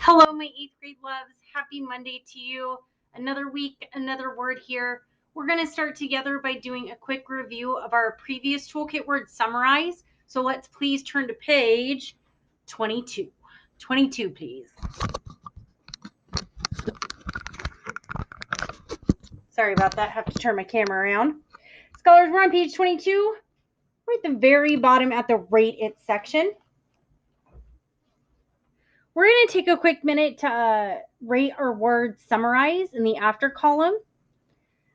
Hello, my 8th grade loves. Happy Monday to you. Another week, another word here. We're going to start together by doing a quick review of our previous Toolkit Word summarize. So let's please turn to page 22. 22, please. Sorry about that. I have to turn my camera around. Scholars, we're on page 22. We're at the very bottom at the Rate It section. We're going to take a quick minute to rate our word summarize in the after column.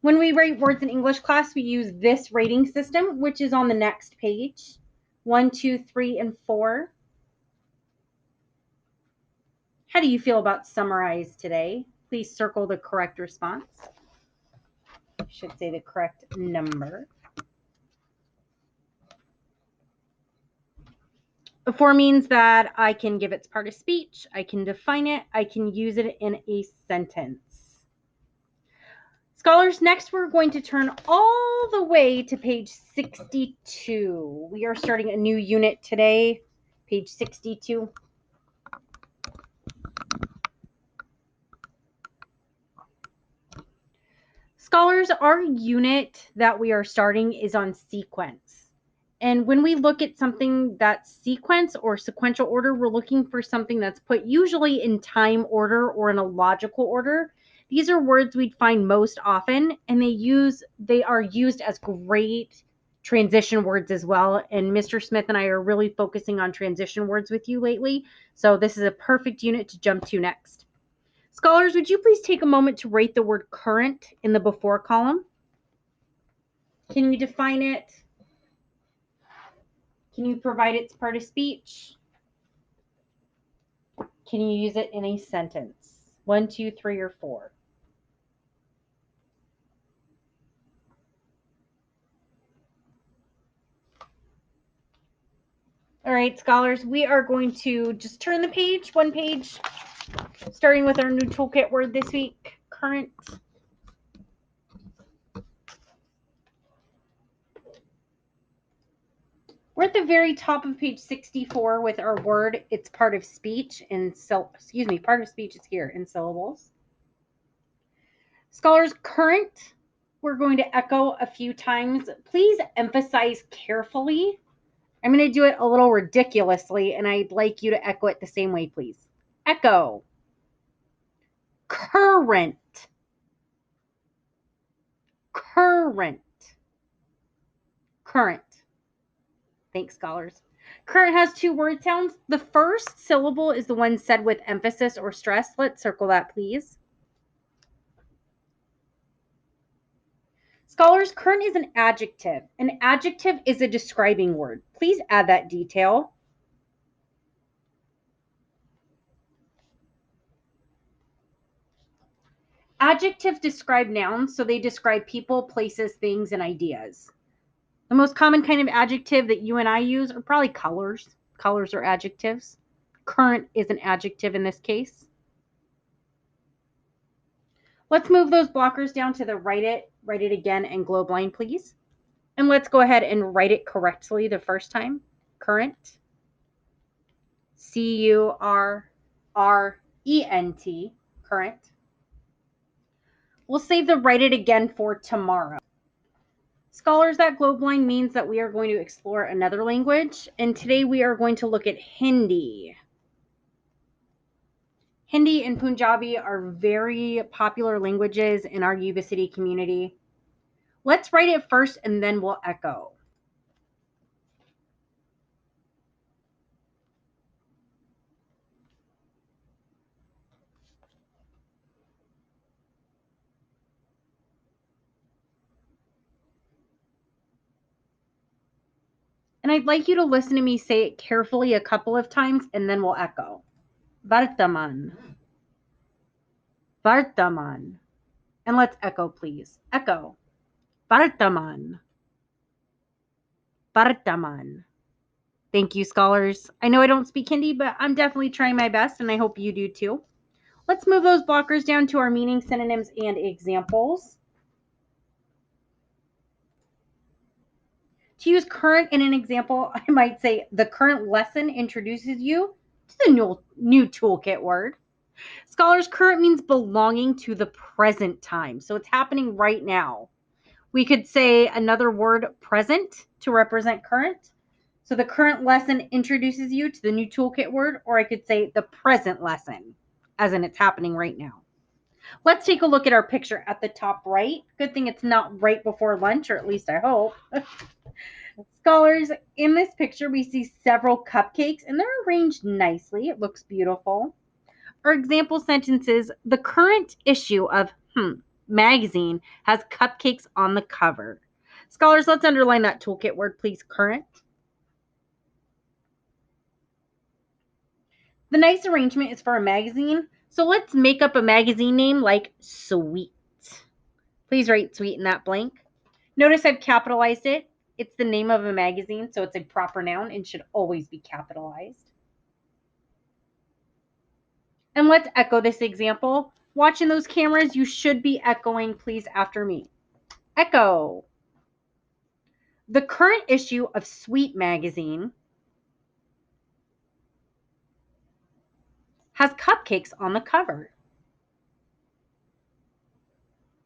When we rate words in English class, we use this rating system, which is on the next page. 1, 2, 3, and 4. How do you feel about summarize today? Please circle the correct response. I should say the correct number. 4 means that I can give its part of speech, I can define it, I can use it in a sentence. Scholars, next we're going to turn all the way to page 62. We are starting a new unit today, page 62. Scholars, our unit that we are starting is on sequence. And when we look at something that's sequence or sequential order, we're looking for something that's put usually in time order or in a logical order. These are words we'd find most often, and they are used as great transition words as well. And Mr. Smith and I are really focusing on transition words with you lately. So this is a perfect unit to jump to next. Scholars, would you please take a moment to rate the word current in the before column? Can you define it? Can you provide its part of speech? Can you use it in a sentence? 1, 2, 3, or 4? All right, scholars, we are going to just turn the page, one page, starting with our new toolkit word this week, current. We're at the very top of page 64 with our word, it's part of speech in part of speech is here in syllables. Scholars, current, we're going to echo a few times. Please emphasize carefully. I'm going to do it a little ridiculously, and I'd like you to echo it the same way, please. Echo. Current. Current. Current. Thanks, scholars. Current has 2 word sounds. The first syllable is the one said with emphasis or stress. Let's circle that, please. Scholars, current is an adjective. An adjective is a describing word. Please add that detail. Adjectives describe nouns, so they describe people, places, things, and ideas. The most common kind of adjective that you and I use are probably colors. Colors are adjectives. Current is an adjective in this case. Let's move those blockers down to the write it again, and globe line, please. And let's go ahead and write it correctly the first time. Current. C-U-R-R-E-N-T. Current. We'll save the write it again for tomorrow. Scholars, that globe line means that we are going to explore another language, and today we are going to look at Hindi. Hindi and Punjabi are very popular languages in our Yuba City community. Let's write it first and then we'll echo. And I'd like you to listen to me say it carefully a couple of times and then we'll echo. Vartaman. Vartaman. And let's echo, please. Echo. Vartaman. Vartaman. Thank you, scholars. I know I don't speak Hindi, but I'm definitely trying my best, and I hope you do too. Let's move those blockers down to our meaning, synonyms, and examples. To use current in an example, I might say the current lesson introduces you to the new toolkit word. Scholars, current means belonging to the present time. So it's happening right now. We could say another word, present, to represent current. So the current lesson introduces you to the new toolkit word, or I could say the present lesson, as in it's happening right now. Let's take a look at our picture at the top right. Good thing it's not right before lunch, or at least I hope. Scholars, in this picture, we see several cupcakes and they're arranged nicely. It looks beautiful. Our example sentences, the current issue of magazine has cupcakes on the cover. Scholars, let's underline that toolkit word, please, current. The nice arrangement is for a magazine, so let's make up a magazine name like Sweet. Please write sweet in that blank. Notice I've capitalized it. It's the name of a magazine, so it's a proper noun and should always be capitalized. And let's echo this example. Watching those cameras, you should be echoing, please, after me. Echo. The current issue of Sweet magazine has cupcakes on the cover.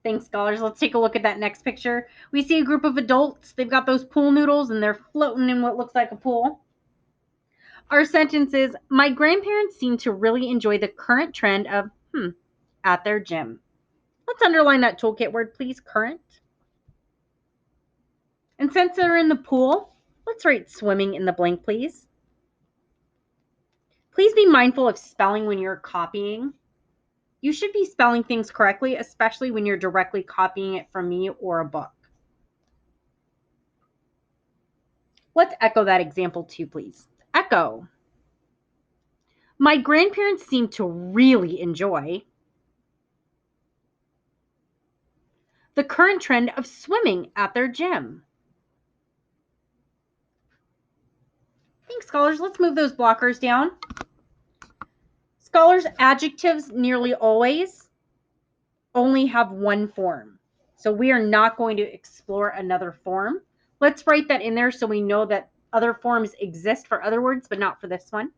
Thanks, scholars. Let's take a look at that next picture. We see a group of adults. They've got those pool noodles and they're floating in what looks like a pool. Our sentence is, my grandparents seem to really enjoy the current trend of at their gym. Let's underline that toolkit word, please, current. And since they're in the pool, let's write swimming in the blank, please. Please be mindful of spelling when you're copying. You should be spelling things correctly, especially when you're directly copying it from me or a book. Let's echo that example too, please. Echo. My grandparents seem to really enjoy the current trend of swimming at their gym. Thanks, scholars. Let's move those blockers down. Scholars, adjectives nearly always only have one form. So we are not going to explore another form. Let's write that in there so we know that other forms exist for other words, but not for this one.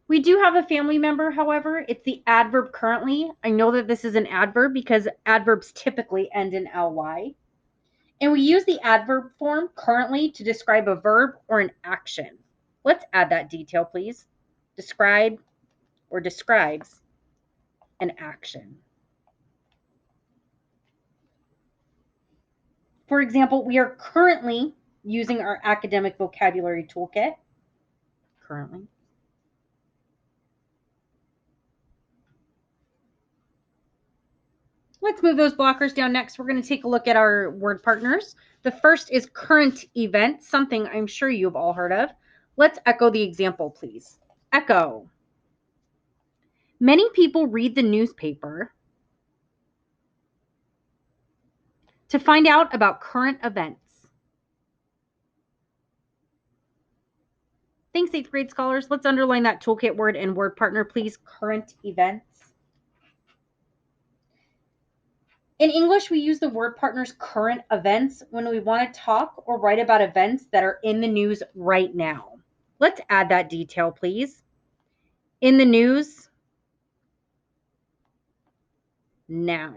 We do have a family member, however. It's the adverb currently. I know that this is an adverb because adverbs typically end in ly. And we use the adverb form currently to describe a verb or an action. Let's add that detail, please. Describe or describes an action. For example, we are currently using our academic vocabulary toolkit. Currently. Let's move those blockers down next. We're going to take a look at our word partners. The first is current event, something I'm sure you've all heard of. Let's echo the example, please. Echo. Many people read the newspaper to find out about current events. Thanks, 8th grade scholars. Let's underline that toolkit word and word partner, please. Current events. In English, we use the word partners current events when we want to talk or write about events that are in the news right now. Let's add that detail, please. In the news now.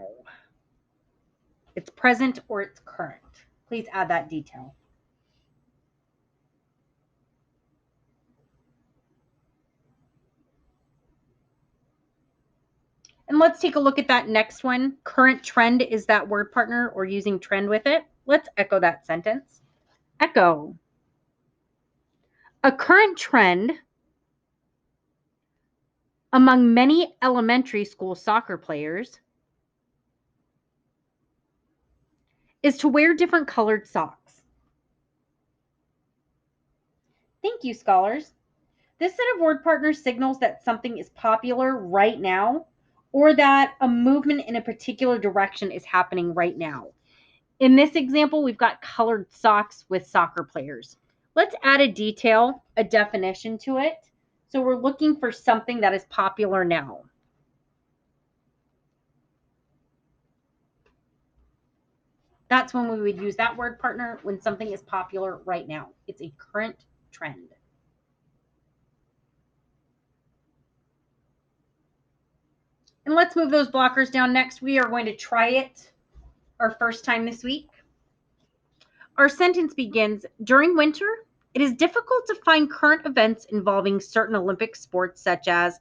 It's present or it's current. Please add that detail. And let's take a look at that next one. Current trend is that word partner or using trend with it. Let's echo that sentence. Echo. A current trend among many elementary school soccer players is to wear different colored socks. Thank you, scholars. This set of word partners signals that something is popular right now or that a movement in a particular direction is happening right now. In this example, we've got colored socks with soccer players. Let's add a detail, a definition to it. So we're looking for something that is popular now. That's when we would use that word partner when something is popular right now. It's a current trend. And let's move those blockers down. Next, we are going to try it our first time this week. Our sentence begins, during winter, it is difficult to find current events involving certain Olympic sports such as,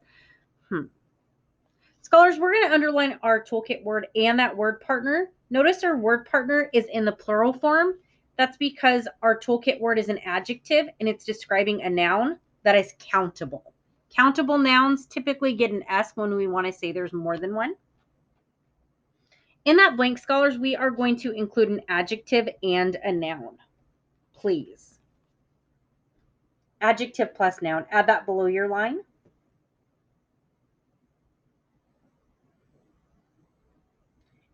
Scholars, we're going to underline our toolkit word and that word partner. Notice our word partner is in the plural form. That's because our toolkit word is an adjective and it's describing a noun that is countable. Countable nouns typically get an S when we want to say there's more than one. In that blank, scholars, we are going to include an adjective and a noun. Please. Adjective plus noun. Add that below your line.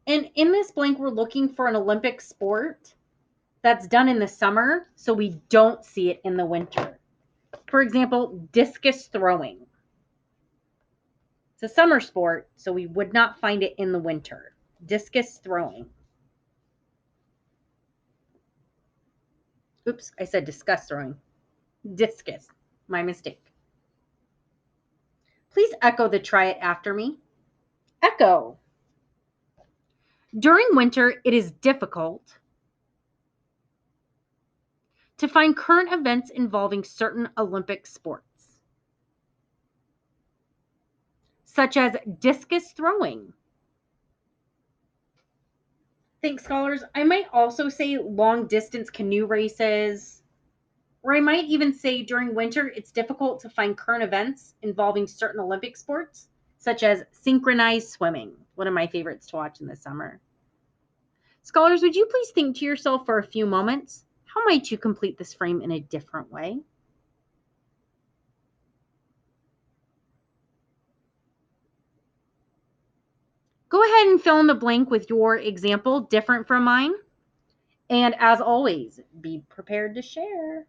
And in this blank, we're looking for an Olympic sport that's done in the summer, so we don't see it in the winter. For example, discus throwing. It's a summer sport, so we would not find it in the winter. Discus throwing. Oops, I said discuss throwing. Discus. My mistake. Please echo the try it after me. Echo. During winter, it is difficult to find current events involving certain Olympic sports, such as discus throwing. Thanks, scholars. I might also say long distance canoe races, or I might even say during winter, it's difficult to find current events involving certain Olympic sports, such as synchronized swimming, one of my favorites to watch in the summer. Scholars, would you please think to yourself for a few moments, how might you complete this frame in a different way? Go ahead and fill in the blank with your example different from mine. And as always, be prepared to share.